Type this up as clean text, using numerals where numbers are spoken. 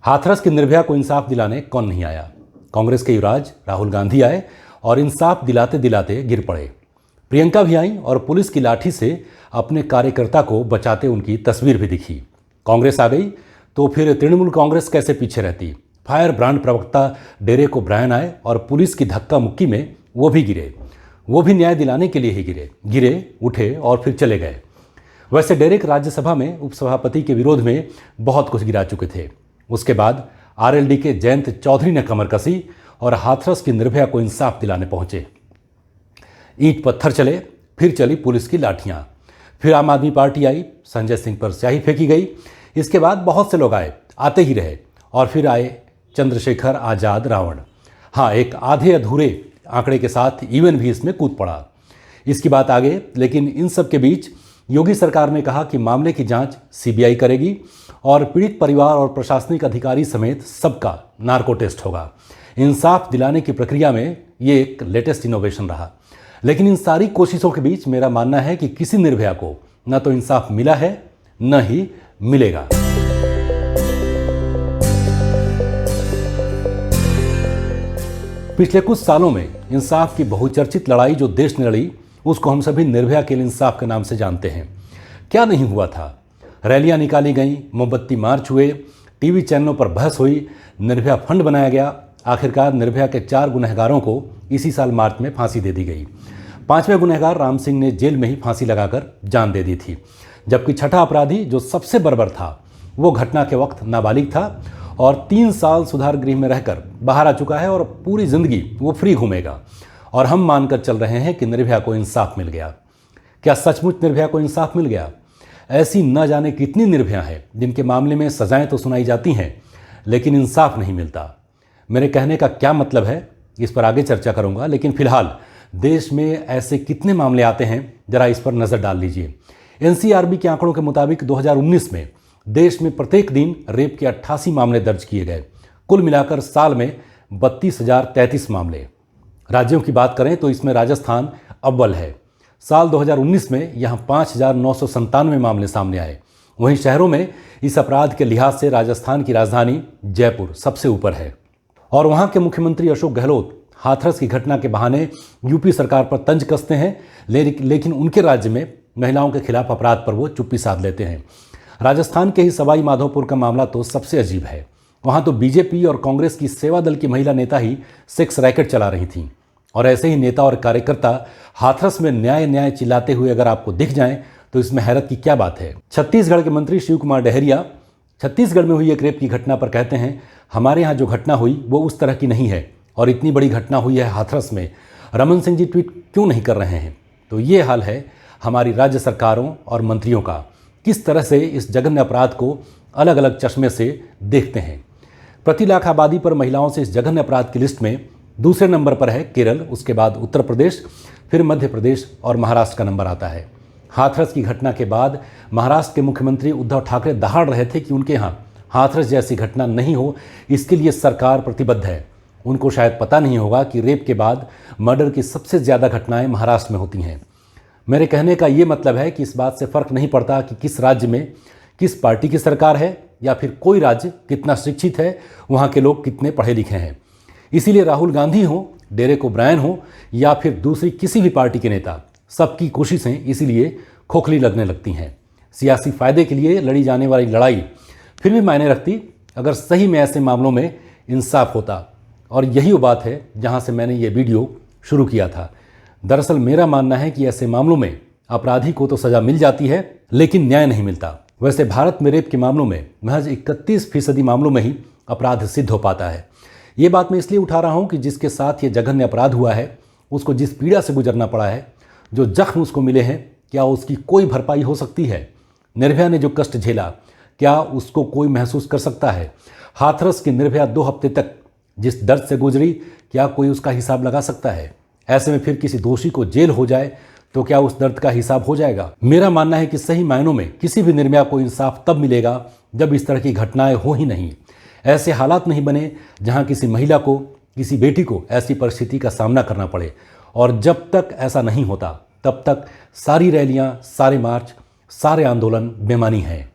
हाथरस की निर्भया को इंसाफ दिलाने कौन नहीं आया। कांग्रेस के युवराज राहुल गांधी आए और इंसाफ दिलाते दिलाते गिर पड़े। प्रियंका भी आई और पुलिस की लाठी से अपने कार्यकर्ता को बचाते उनकी तस्वीर भी दिखी। कांग्रेस आ गई तो फिर तृणमूल कांग्रेस कैसे पीछे रहती। फायर ब्रांड प्रवक्ता डेरेक ओब्रायन आए और पुलिस की धक्का मुक्की में वो भी गिरे। वो भी न्याय दिलाने के लिए ही गिरे, उठे और फिर चले गए। वैसे डेरेक राज्यसभा में उपसभापति के विरोध में बहुत कुछ गिरा चुके थे। उसके बाद आरएलडी के जयंत चौधरी ने कमर कसी और हाथरस की निर्भया को इंसाफ दिलाने पहुंचे। ईंट पत्थर चले, फिर चली पुलिस की लाठियां, फिर आम आदमी पार्टी आई, संजय सिंह पर स्याही फेंकी गई। इसके बाद बहुत से लोग आए, आते ही रहे, और फिर आए चंद्रशेखर आजाद रावण। हाँ, एक आधे अधूरे आंकड़े के साथ इवन भी इसमें कूद पड़ा। इसकी बात आगे, लेकिन इन सब के बीच योगी सरकार ने कहा कि मामले की जांच सीबीआई करेगी और पीड़ित परिवार और प्रशासनिक अधिकारी समेत सबका नार्को टेस्ट होगा। इंसाफ दिलाने की प्रक्रिया में ये एक लेटेस्ट इनोवेशन रहा। लेकिन इन सारी कोशिशों के बीच मेरा मानना है कि किसी निर्भया को न तो इंसाफ मिला है, न ही मिलेगा। पिछले कुछ सालों में इंसाफ की बहुचर्चित लड़ाई जो देश ने लड़ी, उसको हम सभी निर्भया के इंसाफ के नाम से जानते हैं। क्या नहीं हुआ था। रैलियां निकाली गईं, मोमबत्ती मार्च हुए, टीवी चैनलों पर बहस हुई, निर्भया फंड बनाया गया। आखिरकार निर्भया के 4 गुनहगारों को इसी साल मार्च में फांसी दे दी गई। 5वें गुनहगार राम सिंह ने जेल में ही फांसी लगाकर जान दे दी थी, जबकि छठा अपराधी जो सबसे बर्बर था वो घटना के वक्त नाबालिग था और 3 साल सुधार गृह में रहकर बाहर आ चुका है और पूरी जिंदगी वो फ्री घूमेगा। और हम मानकर चल रहे हैं कि निर्भया को इंसाफ मिल गया। क्या सचमुच निर्भया को इंसाफ मिल गया? ऐसी न जाने कितनी निर्भया हैं जिनके मामले में सजाएं तो सुनाई जाती हैं, लेकिन इंसाफ नहीं मिलता। मेरे कहने का क्या मतलब है, इस पर आगे चर्चा करूंगा, लेकिन फिलहाल देश में ऐसे कितने मामले आते हैं जरा इस पर नजर डाल लीजिए। एनसीआरबी के आंकड़ों के मुताबिक 2019 में देश में प्रत्येक दिन रेप के 88 मामले दर्ज किए गए। कुल मिलाकर साल में 32,033 मामले। राज्यों की बात करें तो इसमें राजस्थान अव्वल है। साल 2019 में यहां 5,997 मामले सामने आए। वहीं शहरों में इस अपराध के लिहाज से राजस्थान की राजधानी जयपुर सबसे ऊपर है। और वहां के मुख्यमंत्री अशोक गहलोत हाथरस की घटना के बहाने यूपी सरकार पर तंज कसते हैं, लेकिन उनके राज्य में महिलाओं के खिलाफ अपराध पर वो चुप्पी साध लेते हैं। राजस्थान के ही सवाई माधोपुर का मामला तो सबसे अजीब है। वहां तो बीजेपी और कांग्रेस की सेवा दल की महिला नेता ही सेक्स रैकेट चला रही थीं। और ऐसे ही नेता और कार्यकर्ता हाथरस में न्याय न्याय चिल्लाते हुए अगर आपको दिख जाएं तो इसमें हैरत की क्या बात है। छत्तीसगढ़ के मंत्री शिव कुमार डहरिया छत्तीसगढ़ में हुई एक रेप की घटना पर कहते हैं, हमारे यहाँ जो घटना हुई वो उस तरह की नहीं है और इतनी बड़ी घटना हुई है हाथरस में। रमन सिंह जी ट्वीट क्यों नहीं कर रहे हैं? तो ये हाल है हमारी राज्य सरकारों और मंत्रियों का, किस तरह से इस जघन्य अपराध को अलग अलग चश्मे से देखते हैं। प्रति लाख आबादी पर महिलाओं से इस जघन्य अपराध की लिस्ट में दूसरे नंबर पर है केरल, उसके बाद उत्तर प्रदेश, फिर मध्य प्रदेश और महाराष्ट्र का नंबर आता है। हाथरस की घटना के बाद महाराष्ट्र के मुख्यमंत्री उद्धव ठाकरे दहाड़ रहे थे कि उनके यहाँ हाथरस जैसी घटना नहीं हो, इसके लिए सरकार प्रतिबद्ध है। उनको शायद पता नहीं होगा कि रेप के बाद मर्डर की सबसे ज़्यादा घटनाएं महाराष्ट्र में होती हैं। मेरे कहने का ये मतलब है कि इस बात से फ़र्क नहीं पड़ता कि किस राज्य में किस पार्टी की सरकार है या फिर कोई राज्य कितना शिक्षित है, वहाँ के लोग कितने पढ़े लिखे हैं। इसीलिए राहुल गांधी हो, डेरेक ओब्रायन हो या फिर दूसरी किसी भी पार्टी के नेता, सबकी कोशिशें इसीलिए खोखली लगने लगती हैं। सियासी फायदे के लिए लड़ी जाने वाली लड़ाई फिर भी मायने रखती अगर सही में ऐसे मामलों में इंसाफ होता। और यही वो बात है जहां से मैंने ये वीडियो शुरू किया था। दरअसल मेरा मानना है कि ऐसे मामलों में अपराधी को तो सजा मिल जाती है, लेकिन न्याय नहीं मिलता। वैसे भारत में रेप के मामलों में महज 31% मामलों में ही अपराध सिद्ध हो पाता है। ये बात मैं इसलिए उठा रहा हूँ कि जिसके साथ ये जघन्य अपराध हुआ है, उसको जिस पीड़ा से गुजरना पड़ा है, जो जख्म उसको मिले हैं, क्या उसकी कोई भरपाई हो सकती है? निर्भया ने जो कष्ट झेला, क्या उसको कोई महसूस कर सकता है? हाथरस की निर्भया 2 हफ्ते तक जिस दर्द से गुजरी, क्या कोई उसका हिसाब लगा सकता है? ऐसे में फिर किसी दोषी को जेल हो जाए तो क्या उस दर्द का हिसाब हो जाएगा? मेरा मानना है कि सही मायनों में किसी भी निर्भया को इंसाफ तब मिलेगा जब इस तरह की घटनाएं हो ही नहीं, ऐसे हालात नहीं बने जहां किसी महिला को, किसी बेटी को ऐसी परिस्थिति का सामना करना पड़े। और जब तक ऐसा नहीं होता तब तक सारी रैलियां, सारे मार्च, सारे आंदोलन बेमानी हैं।